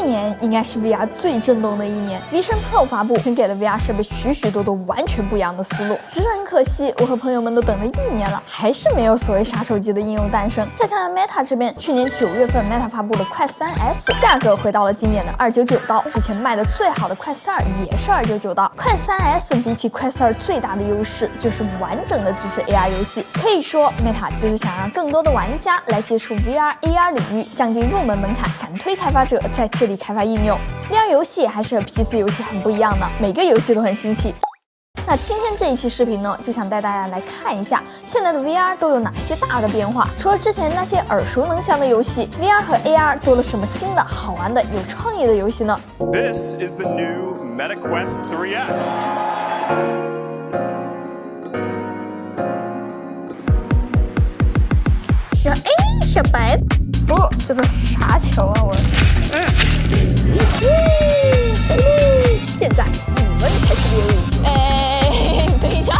年应该是 VR 最震动的一年 ，Vision Pro 发布，全给了 VR 设备许多完全不一样的思路。只是很可惜，我和朋友们都等了1年了，还是没有所谓杀手级的应用诞生。再看看 Meta 这边，去年9月份 Meta 发布了 Quest 3S， 价格回到了经典的299刀，之前卖的最好的 Quest 2也是299刀。Quest 3S 比起 Quest 2最大的优势就是完整的支持 AR 游戏，可以说 Meta 就是想让更多的玩家来接触 VR、AR 领域，降低入门门槛，反推开发者在这里开发应用。VR 游戏还是和 PC 游戏很不一样的，每个游戏都很新奇。那今天这一期视频呢，就想带大家来看一下现在的 VR 都有哪些大的变化。除了之前那些耳熟能详的游戏 ，VR 和 AR 多了什么新的、好玩的、有创意的游戏呢 ？This is the new Meta Quest 3S. 小白，哦，这都是啥球啊？现在你们才是猎物。等一下。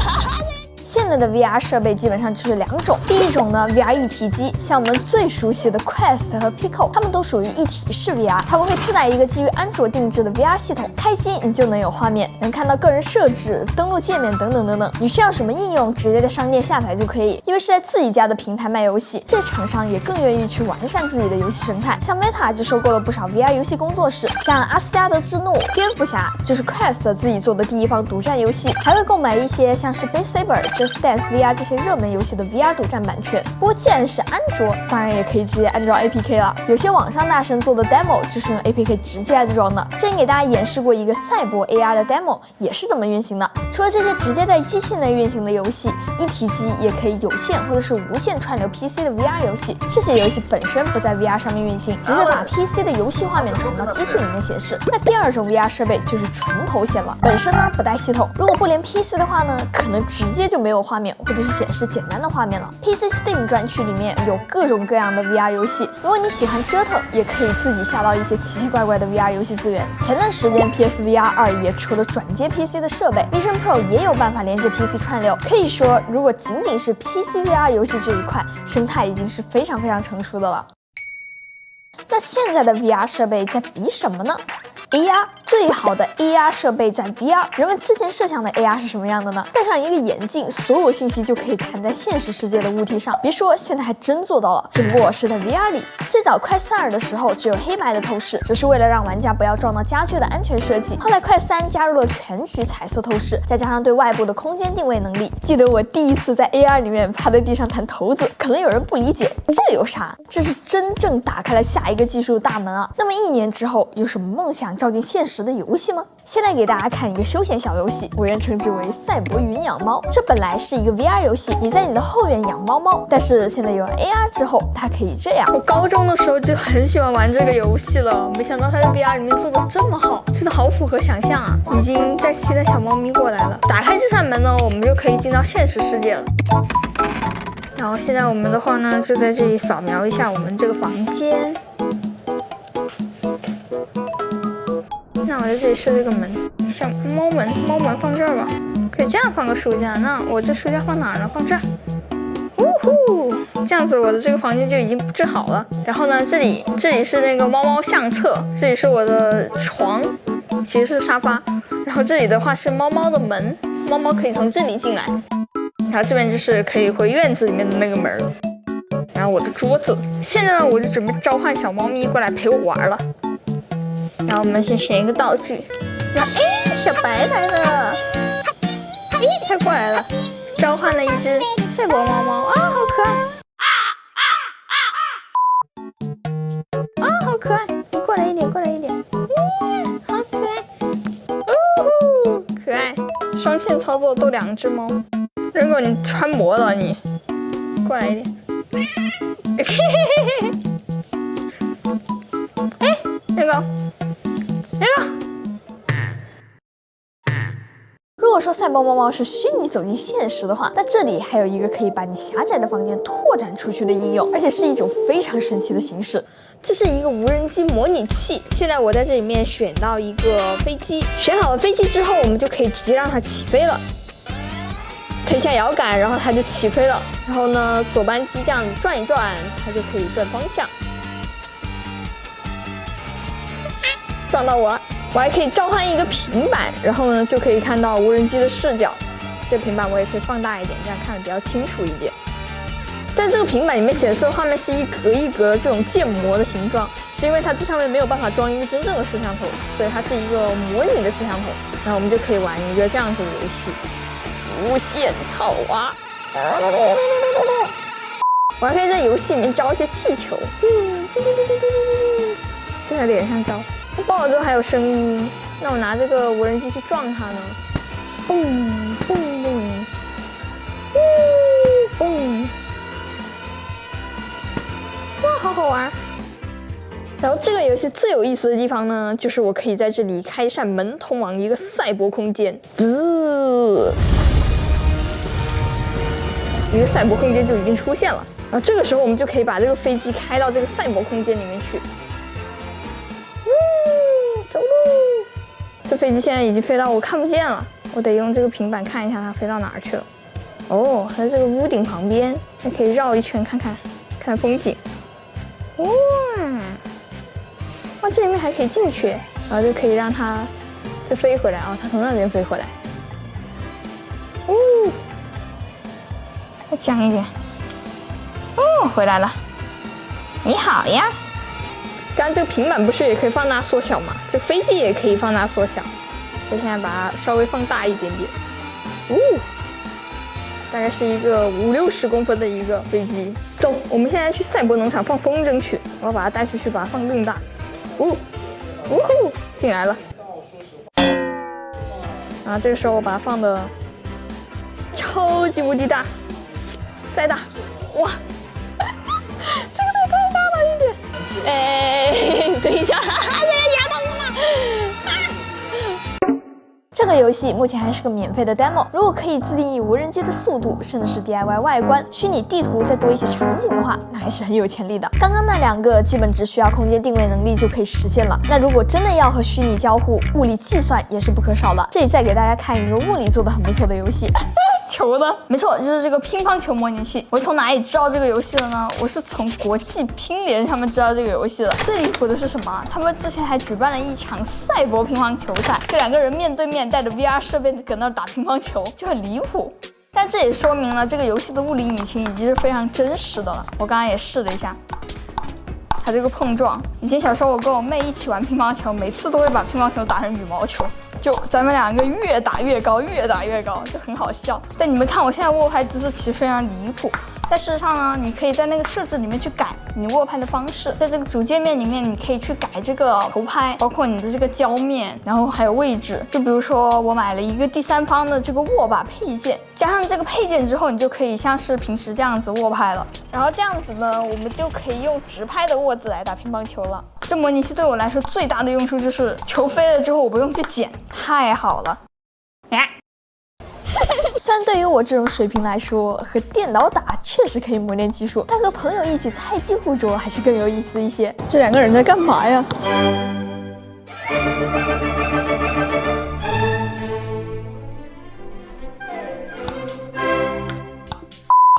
现在的 VR 设备基本上就是2种，第一种呢 VR 一体机，像我们最熟悉的 Quest 和 Pico， 它们都属于一体式 VR， 它们会自带一个基于安卓定制的 VR 系统，开机你就能有画面，能看到个人设置、登录界面等等。你需要什么应用，直接在商店下载就可以。因为是在自己家的平台卖游戏，这些厂商也更愿意去完善自己的游戏生态。像 Meta 就收购了不少 VR 游戏工作室，像阿斯加德之怒、蝙蝠侠就是 Quest 自己做的第一方独占游戏，还会购买一些像是 Beat Saber、Just Dance VR 这些热门游戏的 VR 独占版权。不过既然是安卓，当然也可以直接安装 APK 了。有些网上大神做的 demo 就是用 APK 直接安装的。之前给大家演示过一个赛博 AR 的 demo， 也是这么运行的。除了这些直接在机器内运行的游戏，一体机也可以有线或者是无线串流 PC 的 VR 游戏。这些游戏本身不在 VR 上面运行，只是把 PC 的游戏画面传到机器里面显示。那第二种 VR 设备就是纯头显了，本身呢不带系统，如果不连 PC 的话呢，可能直接就没有画面，或者是显示简单的画面了。PC Steam 专区里面有各种各样的 VR 游戏，如果你喜欢折腾，也可以自己下到一些奇奇怪怪的 VR 游戏资源。前段时间 PSVR 2也出了转接 PC 的设备 ，Vision Pro 也有办法连接 PC 串流。可以说，如果仅仅是 PC VR 游戏这一块，生态已经是非常成熟的了。那现在的 VR 设备在比什么呢？AR 最好的 AR 设备在 VR， 人们之前设想的 AR 是什么样的呢？戴上一个眼镜，所有信息就可以弹在现实世界的物体上。别说，现在还真做到了，只不过是在 VR 里。最早 Quest 2的时候只有黑白的透视，只是为了让玩家不要撞到家具的安全设计。后来 Quest 3加入了全局彩色透视，再加上对外部的空间定位能力。记得我第一次在 AR 里面趴在地上弹骰子，可能有人不理解这有啥？这是真正打开了下一个技术大门啊！那么1年之后，有什么梦想照进现实的游戏吗？现在给大家看一个休闲小游戏，我愿称之为赛博云养猫。这本来是一个 VR 游戏，你在你的后院养猫，但是现在有了 AR 之后，它可以这样。我高中的时候就很喜欢玩这个游戏了，没想到它在 VR 里面做的这么好，真的好符合想象啊！已经在期待小猫咪过来了。打开这扇门呢，我们就可以进到现实世界了。然后现在我们的话呢，就在这里扫描一下我们这个房间。那我在这里设这个门，像猫门放这儿吧，可以这样放个书架。那我这书架放哪儿呢？放这儿。呜呼，这样子我的这个房间就已经布置好了。然后呢，这里是那个猫相册，这里是我的床，其实是沙发。然后这里的话是猫的门，猫可以从这里进来。然后这边就是可以回院子里面的那个门。然后我的桌子，现在呢我就准备召唤小猫咪过来陪我玩了。然后我们先选一个道具，小白来了，它过来了，召唤了一只赛博猫啊，好可爱，好可爱，你过来一点，好可爱，可爱，双线操作逗2只猫，如果你穿模了，你过来一点，那个。如果说赛博猫是虚拟走进现实的话，那这里还有一个可以把你狭窄的房间拓展出去的应用，而且是一种非常神奇的形式。这是一个无人机模拟器。现在我在这里面选到一个飞机，选好了飞机之后，我们就可以直接让它起飞了。推下摇杆，然后它就起飞了。然后呢，左扳机这样转一转，它就可以转方向。撞到我了。我还可以召唤一个平板，然后呢就可以看到无人机的视角。这平板我也可以放大一点，这样看得比较清楚一点。但这个平板里面显示的画面是一格一格这种建模的形状，是因为它这上面没有办法装一个真正的摄像头，所以它是一个模拟的摄像头。然后我们就可以玩一个这样子的游戏，无限套娃。我还可以在游戏里面浇一些气球，在它脸上浇。爆了之后还有声音，那我拿这个无人机去撞它呢，嘣嘣嘣，嘣。哇，好好玩！然后这个游戏最有意思的地方呢，就是我可以在这里开一扇门，通往一个赛博空间。一个赛博空间就已经出现了。然后这个时候我们就可以把这个飞机开到这个赛博空间里面去。走路！这飞机现在已经飞到我看不见了，我得用这个平板看一下它飞到哪儿去了。哦，它在这个屋顶旁边，还可以绕一圈看看风景。哇！哇，这里面还可以进去，然后就可以让它再飞回来啊！它从那边飞回来。哦，再讲一点。哦，回来了。你好呀。刚刚这个平板不是也可以放大缩小吗？这个飞机也可以放大缩小。我现在把它稍微放大一点点。哦，大概是一个50-60公分的一个飞机。走，我们现在去赛博农场放风筝去。我要把它带出去，把它放更大。呜呼，进来了。然后这个时候我把它放的超级无敌大，再大，哇！这个太大了一点。哎，等一下，这个牙疼了吗？这个游戏目前还是个免费的 demo， 如果可以自定义无人机的速度，甚至是 DIY 外观、虚拟地图再多一些场景的话，那还是很有潜力的。刚刚那2个基本只需要空间定位能力就可以实现了，那如果真的要和虚拟交互，物理计算也是不可少的。这里再给大家看一个物理做的很不错的游戏。球呢？没错，就是这个乒乓球模拟器。我从哪里知道这个游戏的呢？我是从国际乒联上面知道这个游戏的。最离谱的是什么？他们之前还举办了一场赛博乒乓球赛，这2个人面对面带着 VR 设备搁那儿打乒乓球，就很离谱。但这也说明了这个游戏的物理引擎已经是非常真实的了。我刚刚也试了一下，它这个碰撞。以前小时候我跟我妹一起玩乒乓球，每次都会把乒乓球打成羽毛球。就咱们2个越打越高，越打越高，就很好笑。但你们看我现在握拍姿势其实非常离谱，但事实上呢，你可以在那个设置里面去改你握拍的方式，在这个主界面里面，你可以去改这个头拍，包括你的这个胶面，然后还有位置。就比如说我买了一个第三方的这个握把配件，加上这个配件之后，你就可以像是平时这样子握拍了。然后这样子呢，我们就可以用直拍的握姿来打乒乓球了。这模拟器对我来说最大的用处就是球飞了之后我不用去捡，太好了。虽然对于我这种水平来说，和电脑打确实可以磨练技术，但和朋友一起菜鸡互啄还是更有意思一些。这2个人在干嘛呀？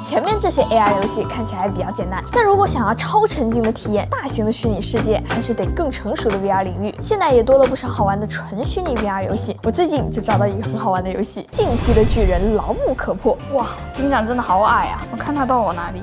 前面这些 AR 游戏看起来比较简单，但如果想要超沉浸的体验大型的虚拟世界，还是得更成熟的 VR 领域。现在也多了不少好玩的纯虚拟 VR 游戏。我最近就找到一个很好玩的游戏，进击的巨人牢不可破。哇，兵长真的好矮啊！我看他到我哪里？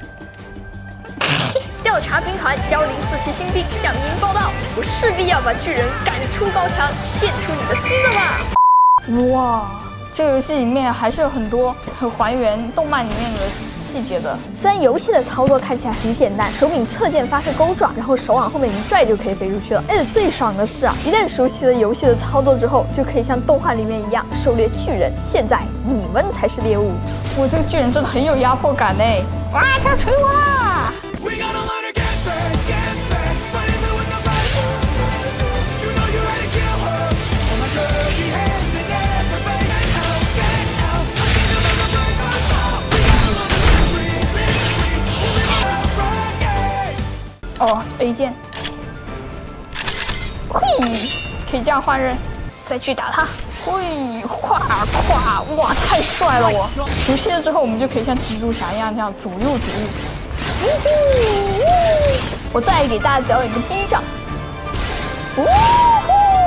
调查兵团1047新兵向您报道，我势必要把巨人赶出高墙，献出你的心脏吧！哇，这个游戏里面还是有很多很还原动漫里面的细节的。虽然游戏的操作看起来很简单，手柄侧键发射钩爪，然后手往后面一拽就可以飞出去了。而且最爽的是啊，一旦熟悉了游戏的操作之后，就可以像动画里面一样狩猎巨人。现在你们才是猎物！我这个巨人真的很有压迫感哎！哇，他要捶我啦！哦 ，A 键，嘿，可以这样换刃，再去打他，嘿，咵咵，哇，太帅了我！熟悉了之后，我们就可以像蜘蛛侠一样这样左右。我再给大家表演个兵长，呜呼！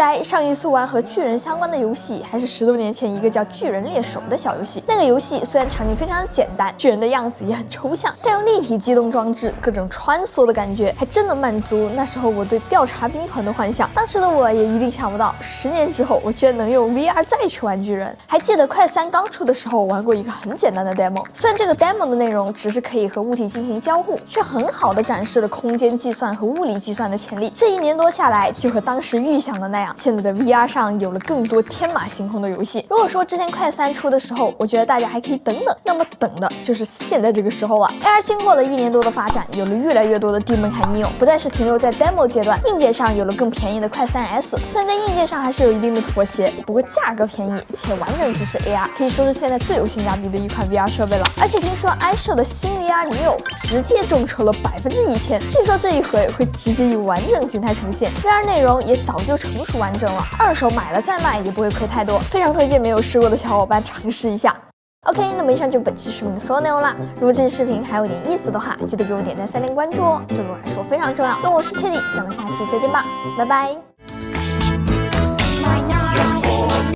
来，上一次玩和巨人相关的游戏还是10多年前一个叫《巨人猎手》的小游戏。那个游戏虽然场景非常的简单，巨人的样子也很抽象，但用立体机动装置各种穿梭的感觉，还真的满足那时候我对调查兵团的幻想。当时的我也一定想不到，10年之后我居然能用 VR 再去玩巨人。还记得快3刚出的时候玩过一个很简单的 demo， 虽然这个 demo 的内容只是可以和物体进行交互，却很好的展示了空间计算和物理计算的潜力。这1年多下来，就和当时预想的那样，现在的 VR 上有了更多天马行空的游戏。如果说之前快3出的时候，我觉得大家还可以等等，那么等的就是现在这个时候了。AR 经过了1年多的发展，有了越来越多的低门槛应用，不再是停留在 demo 阶段。硬件上有了更便宜的快3S，虽然在硬件上还是有一定的妥协，不过价格便宜且完整支持 AR， 可以说是现在最有性价比的一款 VR 设备了。而且听说i 社的新 VR6直接众筹了1000%，据说这一回会直接以完整形态呈现 ，VR 内容也早就成熟完整了，二手买了再卖也不会亏太多，非常推荐没有试过的小伙伴尝试一下。OK， 那么以上就是本期视频的所有内容啦。如果这期视频还有点意思的话，记得给我点赞、3连关注哦，这对我来说非常重要。那我是切蒂，咱们下期再见吧，拜拜。